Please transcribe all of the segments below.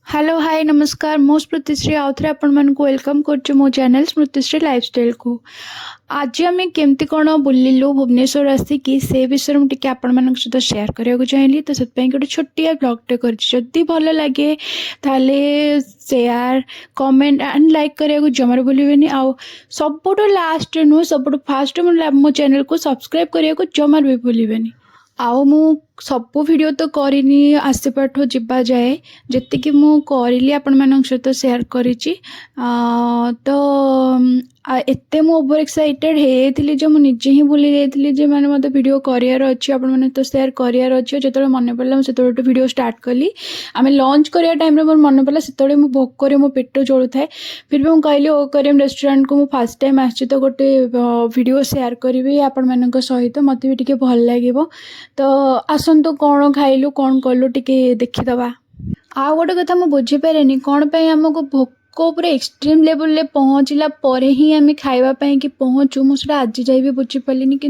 Hello hi नमस्कार मो स्मृतिश्री आउ थे आपण वेलकम कर मो चैनल स्मृतिश्री लाइफस्टाइल को आज आम केमती कौन बुलिलु भुवनेश्वर आसिकी से विषय मुझे आपण सहित शेयर करने को चाहिए तो से गोटे छोटिया ब्लॉगटे कर भल लगे ताले शेयर कमेंट एंड लाइक करने को जमार भूलें आउ सबुठ लास्ट नुह सबुठ फास्ट मो चैनल को सब्सक्राइब करने को जमार भी भूलें आउ मु सबू वीडियो तो करनी आसपाठ जावा जाए जी मु करी आपण मान सहित शेयर करी तो एते मु ओवर एक्साइटेड होती जो मुझे ही भूली जाइए जे मैंने मत वीडियो करार अच्छी आपण मैंने तो शेयर करार अच्छे जो मन पड़ा मुझे गोटे वीडियो स्टार्ट कली आम लंच कराया टाइम मोर मन पड़ा से मो भोक मो पेट जोड़ू थाए फिर भी मुझे कहली ओकरियम रेस्टोरेंट को मुझे फास्ट टाइम आसी तो गोटे वीडियो शेयर करी आपण मान सहित मत भी टे भल लगे तो आसतु कौन खाइलु कौन कलु टिके देखीदबा। आ गोटे कथा मुझे बुझीपारे कौन पे आमको भोक पूरा एक्सट्रीम लेवल ले पहुँचला पर ही आम खावाई कि पहुँचू मुझे आज जाए भी बुझीपारे कि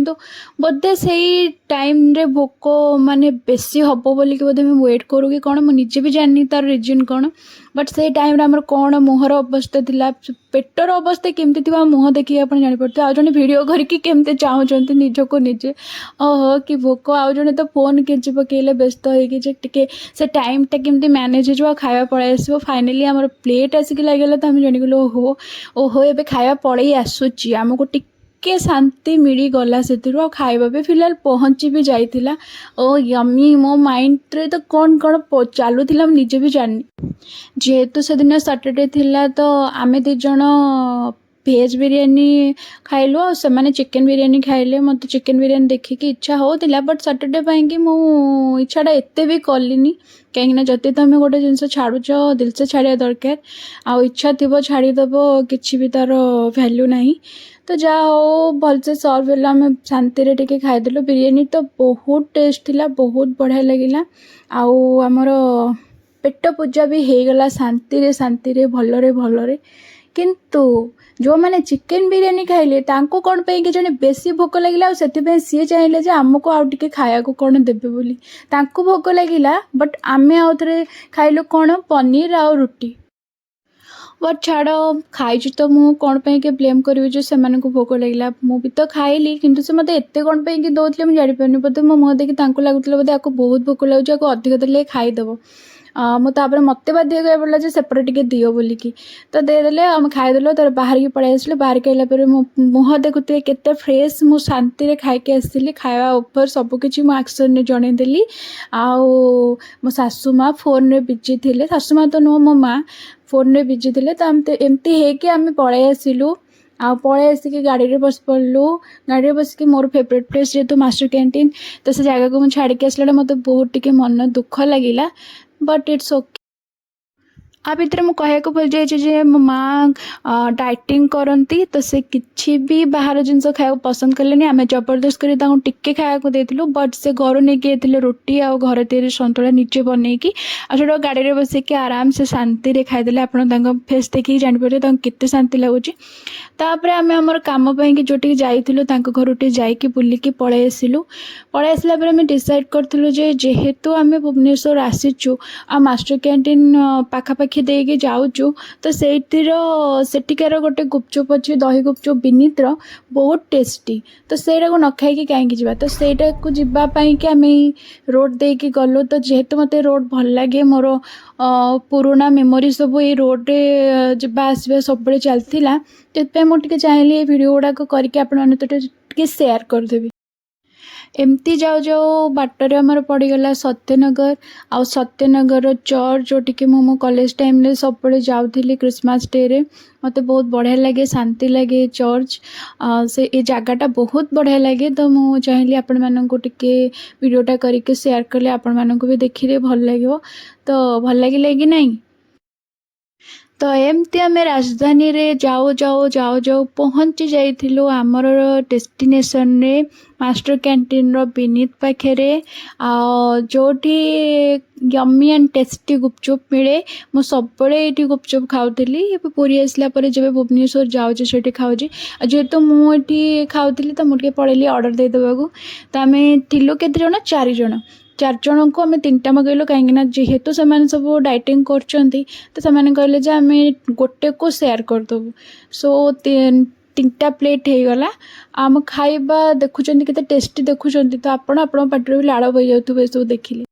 बोधे से टाइम रे भोक माने बेसी हम बोलिक बोधे मुझे वेट करूँ कि कौन मुझे भी जानी तार रिजन कौन बट से टाइम आमर कौन मुहर अवस्था थिला पेटर अवस्था केमती थी मुह देखिए आप जापे आज जन भिड करके चाहते निजक निजे ओहो कि भोक आउ जड़े तो फोन केंची पकड़े व्यस्त होके से टाइमटा केमती मैनेज हो खावा पलि आस फाइनाली आम प्लेट आसिक लगे तो आम जाणीगल ओहो ओहो ए खावा पलि आसूची आमको के शांति मिली गला से खाଇବା भी फिलहाल पहुँची भी जाइथिला ओ यमी मो माइंड रे तो कौन कौन चलूला निजे भी जानी जेहेतु से दिन सैटरडे थिला तो आमे दी जण भेज बिरियानी खाइलु और से माने चिकन बिरियानी खाइले मत चिकन बिरियानी देखिकी इच्छा होतिला बट सैटरडे पाई मु इच्छाटा एते भी कलिनी कहीं जति तुम गोटे जिनस छाड़ुच दिल से छाड़ा दरकार आउ इच्छा थी छाड़ीदेव कि भी तार भैल्यू नहीं तो जहाँ हो भलसे सर्व है आम शांति टे खाईदेलु बिरियानी तो बहुत टेस्ट थिला बहुत बढ़िया लगिला आउ आमर पेट पूजा भी होगला शांति रे भलरे किंतु जो मैंने चिकेन बिरियानी खाइले तांको कौन पे कि जने बेसी भोक लगिला से सी चाहिए जे आमको आउ टिके खाया को कौन देबे बोली तांको भोक लगिला बट आमे आउ थरे खाइलो कौन पनीर आउ रुटी बट छाड़ खाई तो मु कौन पे के ब्लेम करी जो से भोक लगिला मु भी तो खाइली किंतु से मते एते कौन पे कि दौले मुझे जानी बोधे मो मुह देखी लगुला बोधे आपको बहुत भोक लगे आपको अधिक देले खाईदेव मुझे मत बाध्य करा पड़ा जो सेपटे टे दियो बोलिकी तो देदेले आम खाईदेलु तर बाहर की पड़े आसलु बाहर के आइला मो मुह देखुए केते फ्रेश मु शांति खाई आसली खावा ओवर सबकि मो एक्शन जनईदेली आउ मो सासू माँ फोन रे बिजी थे सासू माँ तो नुह मो माँ फोन रे बिजी थे तो एमती है आम पलि आसिलु आ पलि आसिक गाड़ी में बस पड़लु गाड़ी में बसिक मोर फेवरेट प्लेस जेहेतु मास्टर कैंटीन तो से जगह को मुझे छाड़ी आसला मत बहुत टिके मन दुख लगिला बट इट्स ओके आ भितर मुझे कहूँ भूल जाइए मो माँ डाइटिंग करती तो से किसी भी बाहर जिनस खाया पसंद कले आम जबरदस्त कर टिके खाया देलु बट से घर नहीं गए रोटी आ घर तैयारी सतुला निजे बनईकी आ गाड़ी में बसिक आराम से शांति खाईदे आप फेस देखिए जापर केते शांति लगुच तापर आम आमर कम कि जो जाइलु घर जाकि बुलिकी पलि आसिलु पलि आसला आम डिसाइड करूँ जेहेतु आम भुवनेश्वर आसीचु आ मास्टर कैंटीन पाखापाखि देके जाऊँ तो सेठिकार गोटे गुपचुप अच्छे दही गुपचुप विनीतर बहुत टेस्टी तो सेटा को न खाई कहीं जा तो सेटा को जीवाई कि आम रोड देके गलु तो जेहेतु मत रोड भल लगे मोर पुराना मेमोरी सब ये रोड रे जा आसवा सब चलता तो मुझे चाहिए वीडियो गुड़ाक करके आपटे शेयर करदेवी एमती जाऊ जाऊ बाटर आमर पड़गला सत्यनगर आ सत्यनगर चर्च जो टी मो कॉलेज टाइम रे सब जाऊली क्रिसमस डे रे मत बहुत बढ़िया लगे शांति लगे चर्च से ये जगटा बहुत बढ़िया लगे तो मुझे चाहिए आपण मानक टिके वीडियोटा करके शेयर कले आपण मानक भी देखिए भल लगे तो भल लगे कि नहीं तो एमती आम राजधानी रे जाऊ जाऊ जाऊ जाऊ पहुँची जाइलु आमर डेस्टिनेशन रे मास्टर कैंटीन रो विनीत पाखे जोटी यम्मी एंड टेस्टी गुपचुप मिले मु सब ये गुपचुप खाऊली पूरी आसला जब भुवनेश्वर जाऊँ से खाऊँ जेहेतु मुझे खाऊली तो मुझे पड़ेली ऑर्डर देदेवा तो आम थिलु केते जण 4 जण चार जन को आम 3टा मगैलु कहीं जेहेतु से सब डाइटिंग कर आम गोटे को सेयार करदेबू सो 3टा प्लेट हो गला आम खाइबा देखुं के टेस्टी देखुं तो आपण पार्टी भी लाड़ बही जाऊे सब देखिले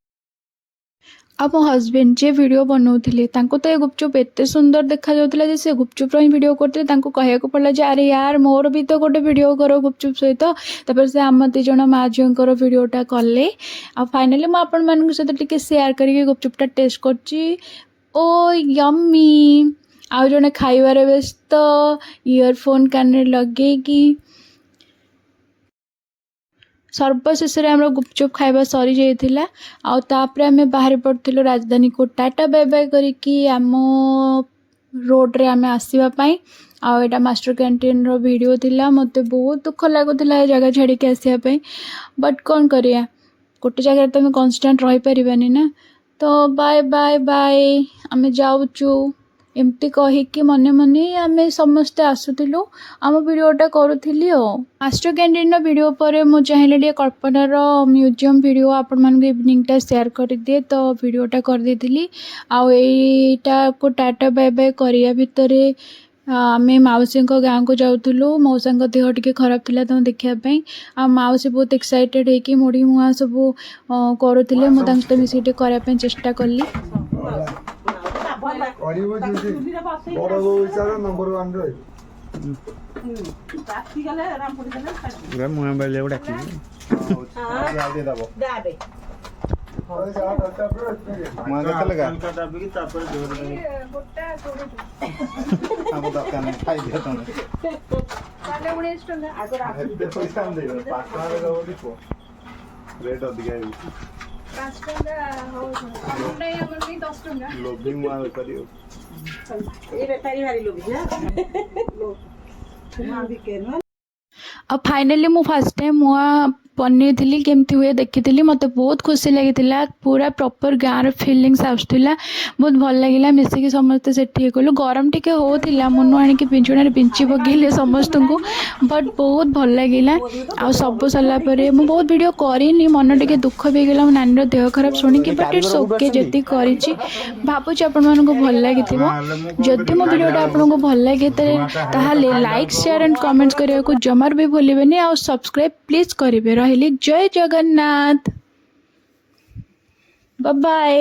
अब मो हजबैंड जे वीडियो बनाऊे तो ये गुपचुप एत सुंदर देखा जाता से गुपचुप्र ही वीडियो करते कहया पड़ा जे अरे यार मोर भी तो गोटे वीडियो कर गुपचुप सहित तापर से आम 2 जन माँ झीर वीडियोटा कले आ फाइनाली मुझे सहित टिके शेयर करके गुपचुपटा टेस्ट करची ओ यम्मी आउ जने खाइबार व्यस्त इयरफोन कान लगे कि सर्वशेष आम गुपचुप खाइबा सरी जाइथिला आउ तापरे आमे बाहर पड़थिलु राजधानी को टाटा बाय बाय करिकी आम रोड रे आमे आसीबा पई आउ एटा मास्टर कैंटीन रो वीडियो थिला मते बहुत दुख लागुथिला ए जगह छाड़ी के आसीबा पई बट कोन करिया गोटे जगह तो आमे कांस्टेंट रही परिबानी ना तो बाय बाय बाय आमे जाउचु एमती कहीकि मने मने आम समस्ते आसुलु आम वीडियोटा करूली मास्टर कैंटीन वीडियो पर मुझे चाहिए टे कल्पनार म्यूजियम वीडियो आपण मान इवनिंगटा शेयर कर दिए तो वीडियोटा कर देती आईटा को टाटा बाय बाय करिया भितर आम मौसी गाँव को जाऊँ मौसा देह टे खराब थी तुम देखापी आ मौसी बहुत एक्साइटेड होगी मुढ़ी मुआ सब करुले मुझे मिसिक करने चेष्टा कली अब फाइनली मु फर्स्ट टाइम मुआ बनी थी केमती हुए देखी मत बहुत खुशी लगी पूरा प्रॉपर गाँव फिलिंग्स आसला बहुत भल लगे मिसिकी समस्ते से कलु गरम टी होता मनु आणिक पिंचुना पिंचि पकईले समस्त को बट बहुत भल लगे आ सब सरलापर मुझे बहुत वीडियो करनी मन टे दुख भी गला नानी देह खराब शुणिकी बट इट्स ओके जी कर भावुँ आपण भल लगी जदि मो वीडियोटा आपको भल लगे लाइक शेयर एंड कमेंट्स करने को जमार भी भूलें आ सब्सक्राइब प्लीज करेंगे रही जय जगन्नाथ बाय बाय।